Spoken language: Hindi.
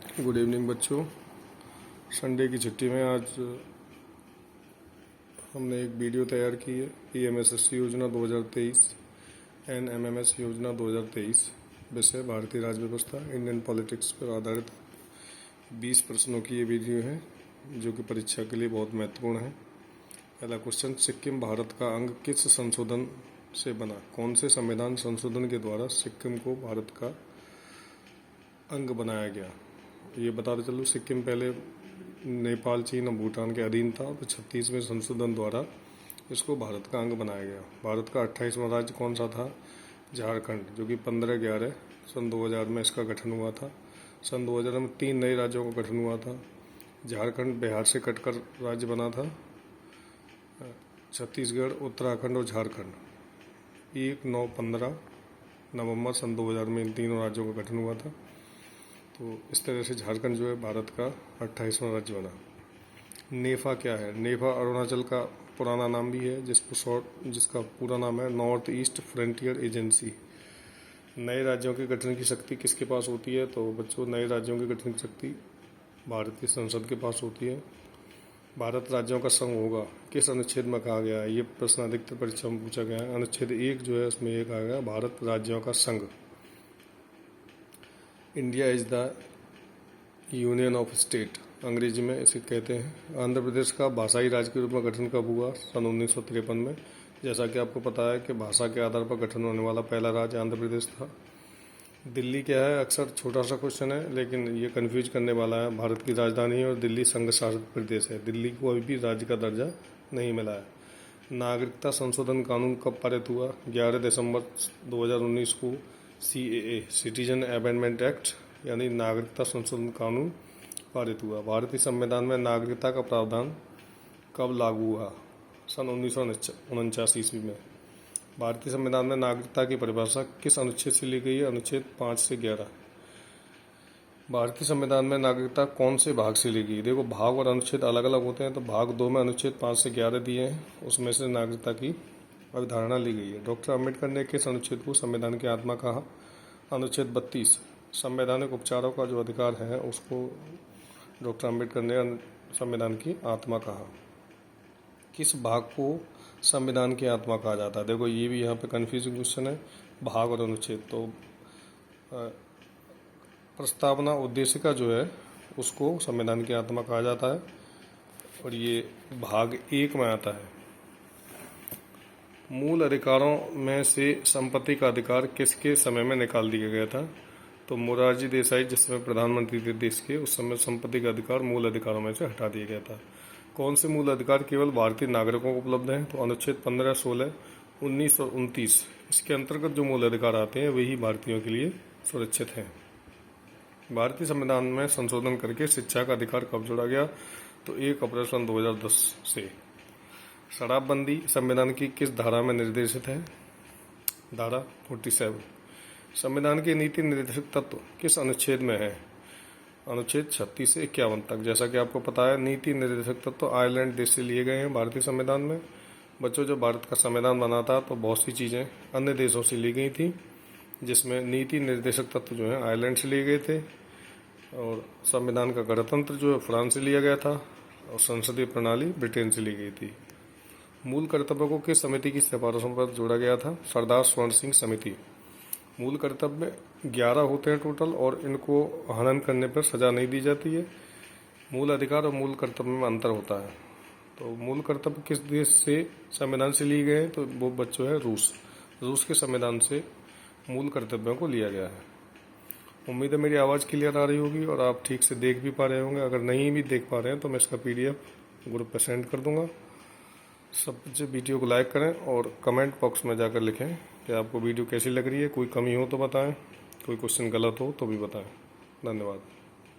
गुड इवनिंग बच्चों। संडे की छुट्टी में आज हमने एक वीडियो तैयार की है। पीएमएसएससी योजना 2023 एनएमएमएस योजना 2023 विषय भारतीय राज्य व्यवस्था इंडियन पॉलिटिक्स पर आधारित 20 प्रश्नों की ये वीडियो है जो कि परीक्षा के लिए बहुत महत्वपूर्ण है। पहला क्वेश्चन, सिक्किम भारत का अंग किस संशोधन से बना? कौन से संविधान संशोधन के द्वारा सिक्किम को भारत का अंग बनाया गया? ये बताते चलो, सिक्किम पहले नेपाल, चीन और भूटान के अधीन था, तो 36वें संशोधन द्वारा इसको भारत का अंग बनाया गया। भारत का 28वां राज्य कौन सा था? झारखंड, जो कि 15/11 सन 2000 में इसका गठन हुआ था। सन 2000 में 3 नए राज्यों का गठन हुआ था। झारखंड बिहार से कटकर राज्य बना था। छत्तीसगढ़, उत्तराखंड और झारखंड 1-9-15 नवंबर सन 2000 में इन तीनों राज्यों का गठन हुआ था। तो इस तरह से झारखंड जो है भारत का 28वां राज्य बना। नेफा क्या है? नेफा अरुणाचल का पुराना नाम भी है, जिसका पूरा नाम है नॉर्थ ईस्ट फ्रंटियर एजेंसी। नए राज्यों के गठन की शक्ति किसके पास होती है? तो बच्चों, नए राज्यों के गठन की शक्ति भारतीय संसद के पास होती है। भारत राज्यों का संघ होगा किस अनुच्छेद में कहा गया है? ये प्रश्न अधिकतर परीक्षा में पूछा गया है। अनुच्छेद 1 जो है उसमें ये कहा गया, भारत राज्यों का संघ। India is the union of state, अंग्रेजी में इसे कहते हैं। आंध्र प्रदेश का भाषाई राज्य के रूप में गठन कब हुआ? सन 1953 में। जैसा कि आपको पता है कि भाषा के आधार पर गठन होने वाला पहला राज्य आंध्र प्रदेश था। दिल्ली क्या है? अक्सर छोटा सा क्वेश्चन है, लेकिन ये कन्फ्यूज करने वाला है। भारत की राजधानी है और दिल्ली संघ शासित प्रदेश है। दिल्ली को अभी भी राज्य का दर्जा नहीं मिला है। नागरिकता संशोधन कानून कब पारित हुआ? 11 दिसंबर 2019 को CAA, सिटीजन अमेंडमेंट एक्ट यानी नागरिकता संशोधन कानून पारित हुआ। भारतीय संविधान में नागरिकता का प्रावधान कब लागू हुआ? सन 1949 ईस्वी में। भारतीय संविधान में नागरिकता की परिभाषा किस अनुच्छेद से ली गई है? अनुच्छेद 5 से 11। भारतीय संविधान में नागरिकता कौन से भाग से ली गई? देखो, भाग और अनुच्छेद अलग अलग होते हैं, तो भाग 2 में अनुच्छेद 5 से 11 दिए हैं, उसमें से नागरिकता की अवधारणा ली गई है। डॉक्टर अम्बेडकर ने किस अनुच्छेद को संविधान की आत्मा कहा? अनुच्छेद 32। संवैधानिक उपचारों का जो अधिकार है उसको डॉक्टर अम्बेडकर ने संविधान की आत्मा कहा। किस भाग को संविधान की आत्मा कहा जाता है? देखो, ये भी यहाँ पे कन्फ्यूजिंग क्वेश्चन है, भाग और अनुच्छेद। तो प्रस्तावना उद्देशिका जो है उसको संविधान की आत्मा कहा जाता है, और ये भाग 1 में आता है। मूल अधिकारों में से संपत्ति का अधिकार किसके समय में निकाल दिया गया था? तो मोरारजी देसाई जिस समय प्रधानमंत्री थे देश के, उस समय संपत्ति का अधिकार मूल अधिकारों में से हटा दिया गया था। कौन से मूल अधिकार केवल भारतीय नागरिकों को उपलब्ध हैं? तो अनुच्छेद 15, 16, 19 और 29, इसके अंतर्गत जो मूल अधिकार आते हैं वही भारतीयों के लिए सुरक्षित हैं। भारतीय संविधान में संशोधन करके शिक्षा का अधिकार कब जोड़ा गया? तो 1 अप्रैल सन 2010 से। शराबबंदी संविधान की किस धारा में निर्देशित है? धारा 47। संविधान के नीति निर्देशक तत्व किस अनुच्छेद में है? अनुच्छेद 36 से 51 तक। जैसा कि आपको पता है, नीति निर्देशक तत्व आयरलैंड देश से लिए गए हैं भारतीय संविधान में। बच्चों, जब भारत का संविधान बना था तो बहुत सी चीज़ें अन्य देशों से ली गई थी, जिसमें नीति निर्देशक तत्व जो है आयरलैंड से लिए गए थे, और संविधान का गणतंत्र जो है फ्रांस से लिया गया था, और संसदीय प्रणाली ब्रिटेन से ली गई थी। मूल कर्तव्यों को किस समिति की सिफारिशों पर जोड़ा गया था? सरदार स्वर्ण सिंह समिति। मूल कर्तव्य 11 होते हैं टोटल, और इनको हनन करने पर सजा नहीं दी जाती है। मूल अधिकार और मूल कर्तव्य में अंतर होता है। तो मूल कर्तव्य किस देश से संविधान से लिए गए हैं? तो वो बच्चों है रूस। रूस के संविधान से मूल कर्तव्यों को लिया गया है। उम्मीद है मेरी आवाज़ क्लियर आ रही होगी और आप ठीक से देख भी पा रहे होंगे। अगर नहीं भी देख पा रहे हैं तो मैं इसका PDF ग्रुप पर सेंड कर दूंगा। सब बच्चे वीडियो को लाइक करें और कमेंट बॉक्स में जाकर लिखें कि आपको वीडियो कैसी लग रही है। कोई कमी हो तो बताएं, कोई क्वेश्चन गलत हो तो भी बताएं। धन्यवाद।